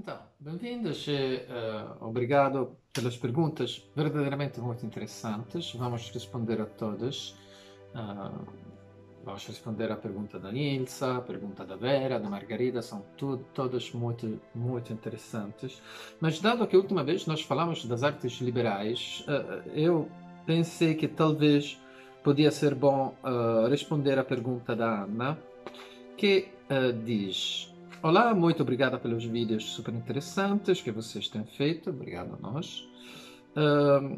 Então, bem-vindos e obrigado pelas perguntas verdadeiramente muito interessantes. Vamos responder a todas. Ah, vamos responder à pergunta da Nilsa, à pergunta da Vera, da Margarida, são todas muito interessantes. Mas, dado que a última vez nós falamos das artes liberais, eu pensei que talvez podia ser bom responder à pergunta da Anna, que diz: Olá, muito obrigada pelos vídeos super interessantes que vocês têm feito. Obrigado a nós. Ahm,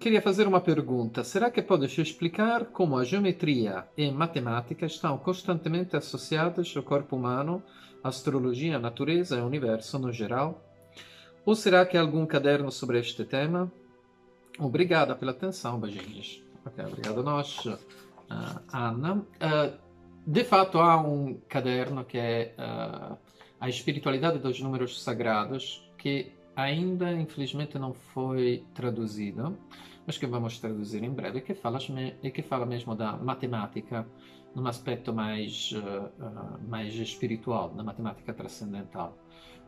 Queria fazer uma pergunta. Será que podes explicar como a geometria e matemática estão constantemente associadas ao corpo humano, à astrologia, à natureza e ao universo no geral? Ou será que há algum caderno sobre este tema? Obrigada pela atenção, beijinhos. Ok, obrigado a nós, Anna. De fato, há um caderno que é A Espiritualidade dos Números Sagrados, que ainda, infelizmente, não foi traduzido, mas que vamos traduzir em breve, e que fala mesmo da matemática num aspecto mais espiritual, da matemática transcendental.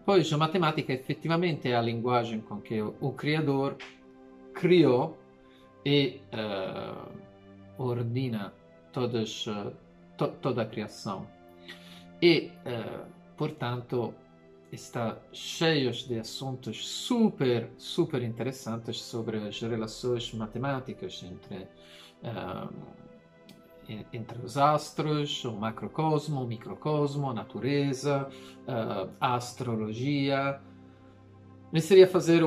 Pois a matemática effettivamente é a linguagem com que o Criador criou e ordena toda a criação. E, portanto, está cheio de assuntos super interessantes sobre as relações matemáticas entre os astros, o macrocosmo, o microcosmo, a natureza, a astrologia. Eu seria fazer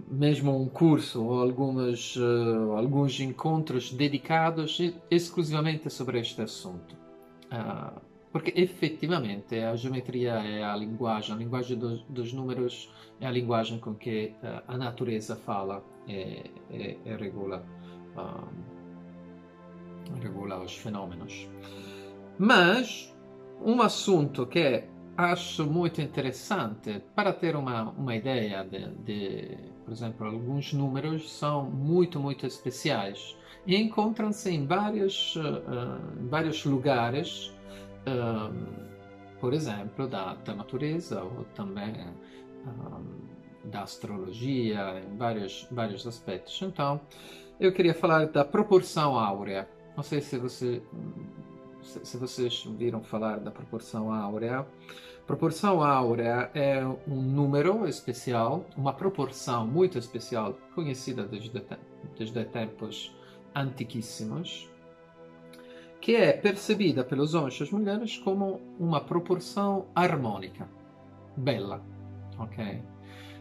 mesmo um curso ou alguns encontros dedicados exclusivamente sobre este assunto. Porque efetivamente a geometria é a linguagem dos números é a linguagem com que a natureza fala e regula os fenômenos. Mas um assunto que acho muito interessante para ter uma ideia por exemplo, alguns números são muito especiais e encontram-se em vários lugares, por exemplo, da natureza ou também da astrologia, em vários aspectos. Então, eu queria falar da proporção áurea. Não sei se vocês viram falar da proporção áurea. Proporção áurea é um número especial, uma proporção muito especial, conhecida desde tempos antiquíssimos, que é percebida pelos homens e as mulheres como uma proporção harmônica, bela, ok?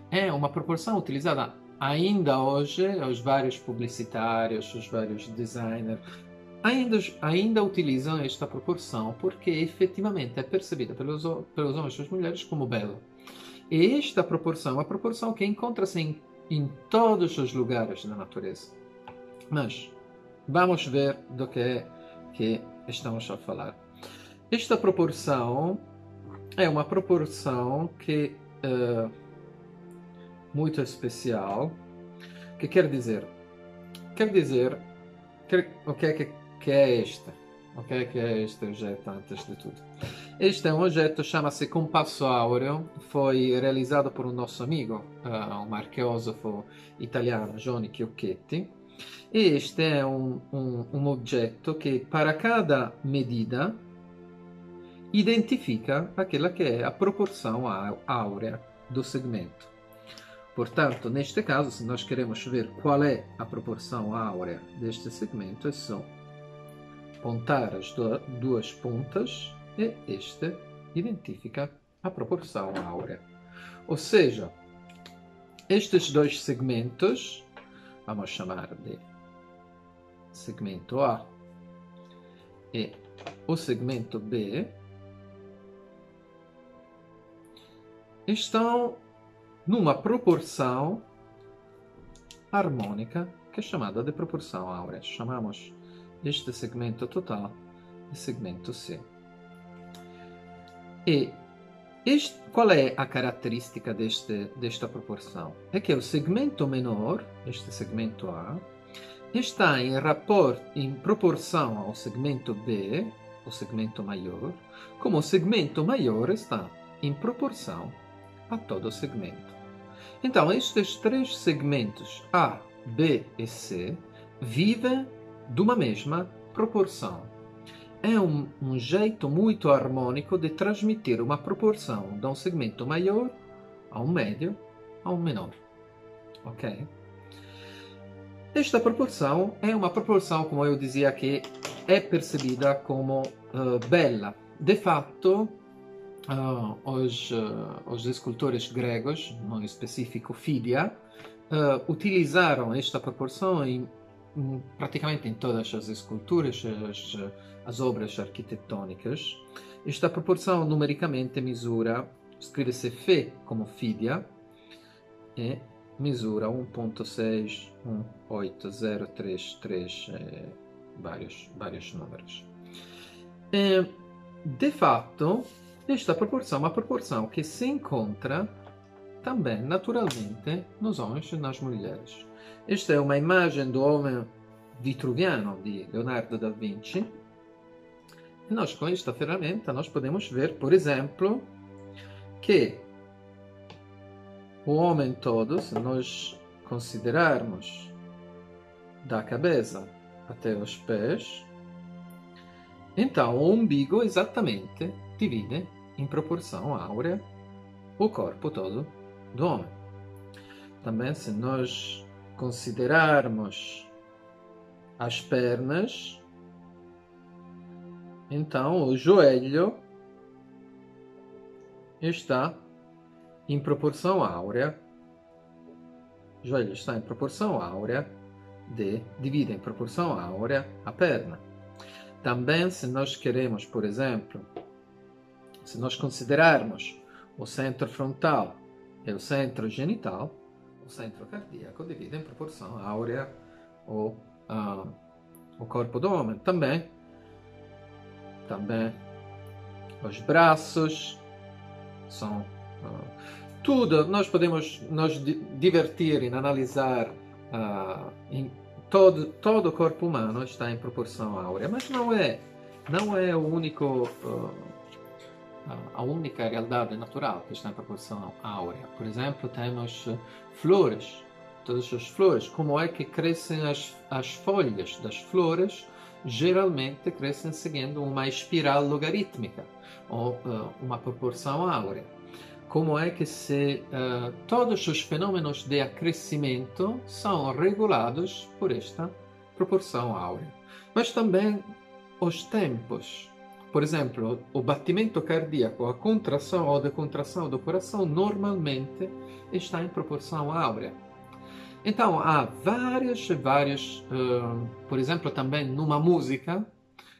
É uma proporção utilizada ainda hoje, os vários publicitários, os vários designers, ainda utilizam esta proporção porque efetivamente é percebida pelos homens e as mulheres como bela. E esta proporção é uma proporção que encontra-se em todos os lugares da natureza. Mas vamos ver do que é que estamos a falar. Esta proporção é uma proporção que muito especial, que quer dizer o que é este? O que é este objeto antes de tudo? Este é um objeto, chama-se compasso áureo, foi realizado por um nosso amigo, um arqueógrafo italiano, Johnny Chiocchetti. E este é um objeto que, para cada medida, identifica aquela que é a proporção áurea do segmento. Portanto, neste caso, se nós queremos ver qual é a proporção áurea deste segmento, é só apontar as duas pontas e este identifica a proporção áurea. Ou seja, estes dois segmentos, vamos chamar de segmento A e o segmento B, estão numa proporção harmônica que é chamada de proporção áurea. Chamamos este segmento total de segmento C. E qual é a característica desta proporção? É que o segmento menor, este segmento A, está em proporção ao segmento B, o segmento maior, como o segmento maior está em proporção a todo o segmento. Então, estes três segmentos A, B e C vivem de uma mesma proporção. É um jeito muito harmônico de transmitir uma proporção de um segmento maior a um médio a um menor. Ok? Esta proporção é uma proporção, como eu dizia, que é percebida como bela. De fato, os escultores gregos, no específico Fídia, utilizaram esta proporção praticamente em todas as esculturas, as obras arquitetônicas. Esta proporção numericamente misura, escreve-se Φ como Fídia, e misura 1.61833, vários números. De fato, esta proporção é uma proporção que se encontra também naturalmente nos homens e nas mulheres. Esta é uma imagem do homem vitruviano de Leonardo da Vinci. E nós, com esta ferramenta, nós podemos ver, por exemplo, que o homem todo, se nós considerarmos da cabeça até os pés, então o umbigo exatamente divide em proporção áurea o corpo todo do homem. Também, se nós considerarmos as pernas, então o joelho está em proporção áurea. O joelho está em proporção áurea divide em proporção áurea a perna. Também, se nós queremos, por exemplo, se nós considerarmos o centro frontal e o centro genital, o centro cardíaco divide em proporção áurea o corpo do homem. Também os braços são tudo. Nós podemos nos divertir em analisar em todo o corpo humano está em proporção áurea, mas não é o único a única realidade natural que está em proporção áurea. Por exemplo, temos flores, todas as flores. Como é que crescem as folhas das flores? Geralmente crescem seguindo uma espiral logarítmica ou uma proporção áurea. Como é que todos os fenômenos de acrescimento são regulados por esta proporção áurea. Mas também os tempos. Por exemplo, o batimento cardíaco, a contração ou decontração do coração normalmente está em proporção áurea. Então, há vários, por exemplo, também numa música,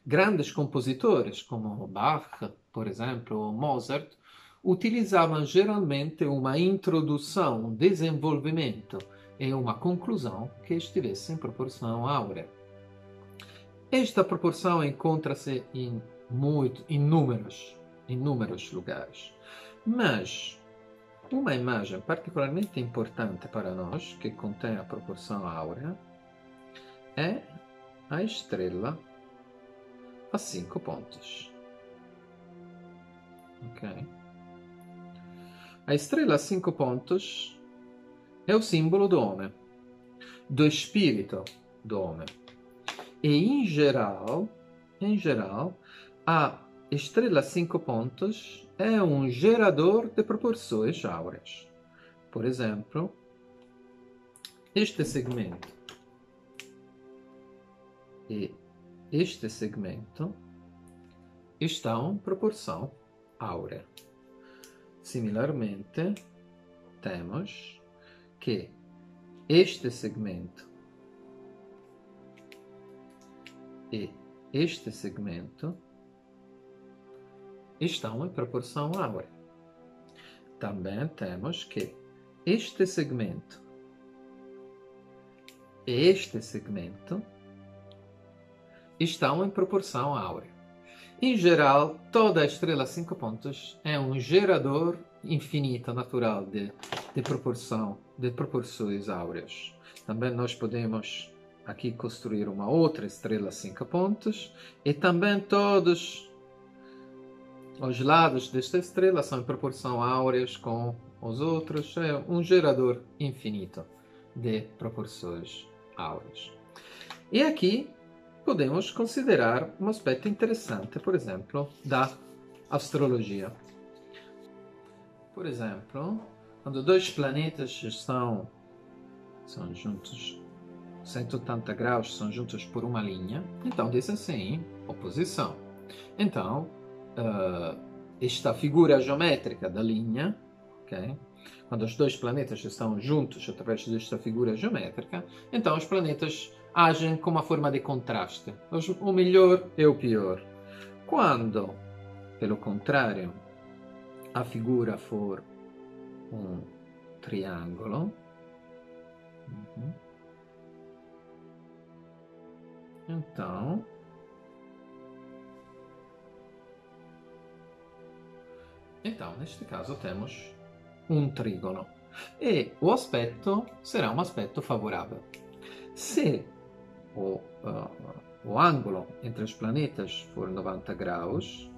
grandes compositores como Bach, por exemplo, ou Mozart, utilizavam geralmente uma introdução, um desenvolvimento e uma conclusão que estivesse em proporção áurea. Esta proporção encontra-se em inúmeros lugares. Mas uma imagem particularmente importante para nós, que contém a proporção áurea, é a estrela a 5 pontos. Ok? A estrela a 5 pontos é o símbolo do homem, do espírito do homem. E, em geral, a estrela a 5 pontos é um gerador de proporções áureas. Por exemplo, este segmento e este segmento estão em proporção áurea. Similarmente, temos que este segmento e este segmento estão em proporção áurea. Também temos que este segmento e este segmento estão em proporção áurea. Em geral, toda a estrela a 5 pontos é um gerador infinito, natural de proporções áureas. Também nós podemos aqui construir uma outra estrela a 5 pontos e também todos Os lados desta estrela são em proporção áureas com os outros. É um gerador infinito de proporções áureas. E aqui podemos considerar um aspecto interessante, por exemplo, da astrologia. Por exemplo, quando dois planetas são juntos 180 graus, são juntos por uma linha, então diz assim, oposição. Então, esta figura geométrica da linha, okay? Quando os dois planetas estão juntos através desta figura geométrica, então os planetas agem com uma forma de contraste. O melhor e o pior. Quando, pelo contrário, a figura for um triângulo, então, neste caso temos um trígono e o aspetto será um aspetto favorável. Se o ângulo entre os planetas for 90 graus,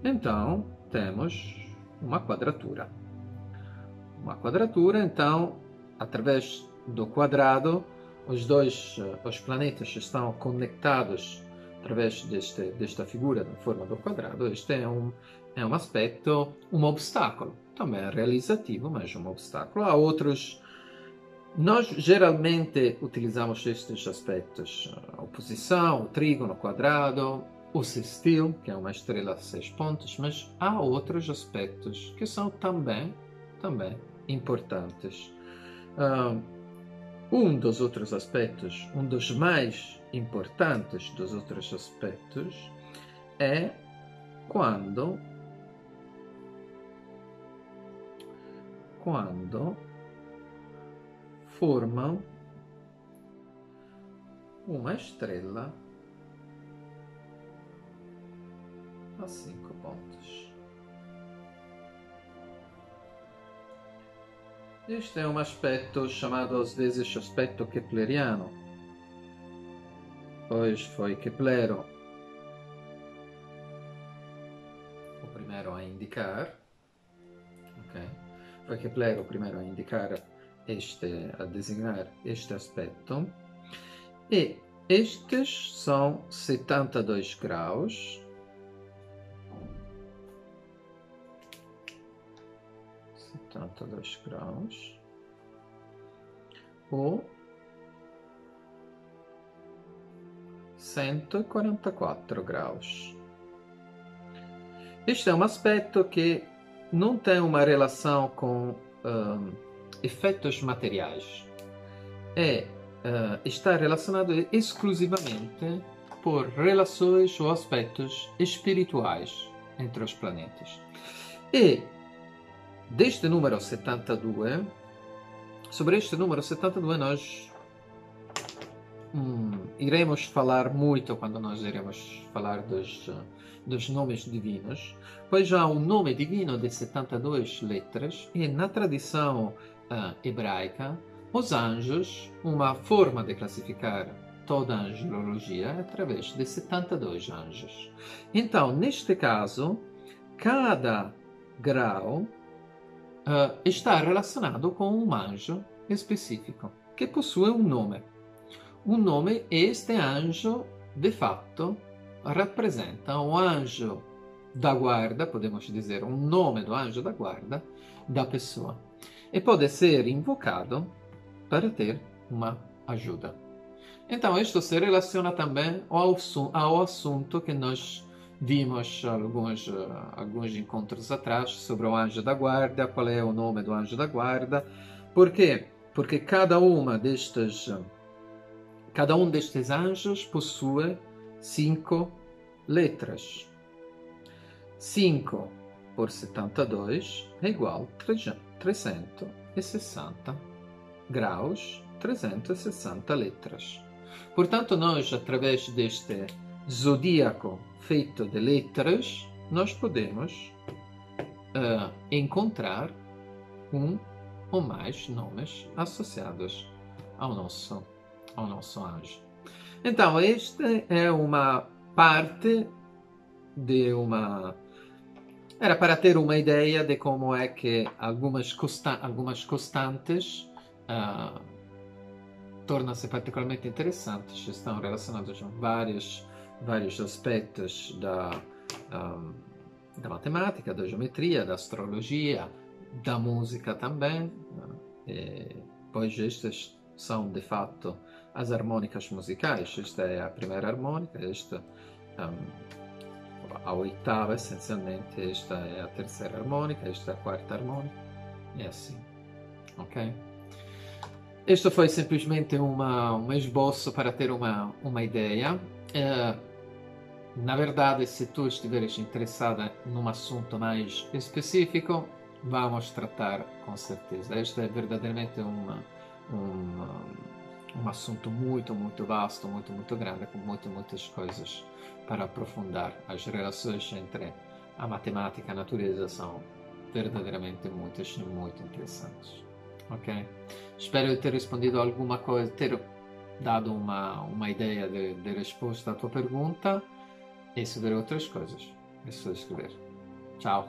então temos uma quadratura. Uma quadratura, então, através do quadrado, os planetas estão conectados através desta figura na forma do quadrado. Este é um aspecto, um obstáculo. Também é realizativo, mas um obstáculo. Há outros. Nós geralmente utilizamos estes aspectos: a oposição, o trígono, o quadrado, o sextil, que é uma estrela a 6 pontos, mas há outros aspectos que são também importantes. Um dos outros aspectos, um dos mais importantes dos outros aspectos, é quando formam uma estrela a 5 pontos. Este é um aspecto chamado às vezes aspecto kepleriano, pois foi Keplero o primeiro a indicar, foi Keplero o primeiro a indicar a designar este aspecto, e estes são 72 graus. 72 graus ou 144 graus. Este é um aspecto que não tem uma relação com efeitos materiais. Está relacionado exclusivamente por relações ou aspectos espirituais entre os planetas. E deste número 72, sobre este número 72 nós iremos falar muito quando nós iremos falar dos nomes divinos, pois há um nome divino de 72 letras e na tradição hebraica, os anjos, uma forma de classificar toda a angelologia é através de 72 anjos. Então, neste caso, cada grau está relacionado com um anjo específico, que possui um nome. Um nome, este anjo, de fato, rappresenta um anjo da guarda, podemos dizer, um nome do anjo da guarda da pessoa. E pode ser invocado para ter uma ajuda. Então, isto se relaciona também ao assunto que nós vimos alguns encontros atrás sobre o anjo da guarda, qual é o nome do anjo da guarda. Por quê? Porque cada um destes anjos possui 5 letras. 5 por 72 é igual a 360 graus, 360 letras. Portanto, nós, através deste zodíaco feito de letras, nós podemos encontrar um ou mais nomes associados ao nosso anjo. Então, esta é uma parte de uma Era para ter uma ideia de como é que algumas constantes tornam-se particularmente interessantes, estão relacionadas a vários aspectos da matemática, da geometria, da astrologia, da música também. Pois estas são, de fato, as harmônicas musicais. Esta é a primeira harmônica, esta a oitava, essencialmente, esta é a terceira harmônica, esta é a quarta harmônica, e assim, ok? Isto foi simplesmente um esboço para ter uma ideia. Na verdade, se tu estiveres interessada num assunto mais específico, vamos tratar com certeza. Este é verdadeiramente um assunto muito, muito vasto, muito, muito grande, com muitas coisas para aprofundar. As relações entre a matemática e a natureza são verdadeiramente muitas e muito interessantes. Ok? Espero ter respondido alguma coisa, ter dado uma ideia de resposta à tua pergunta. E se ver outras coisas, é só escrever. Tchau!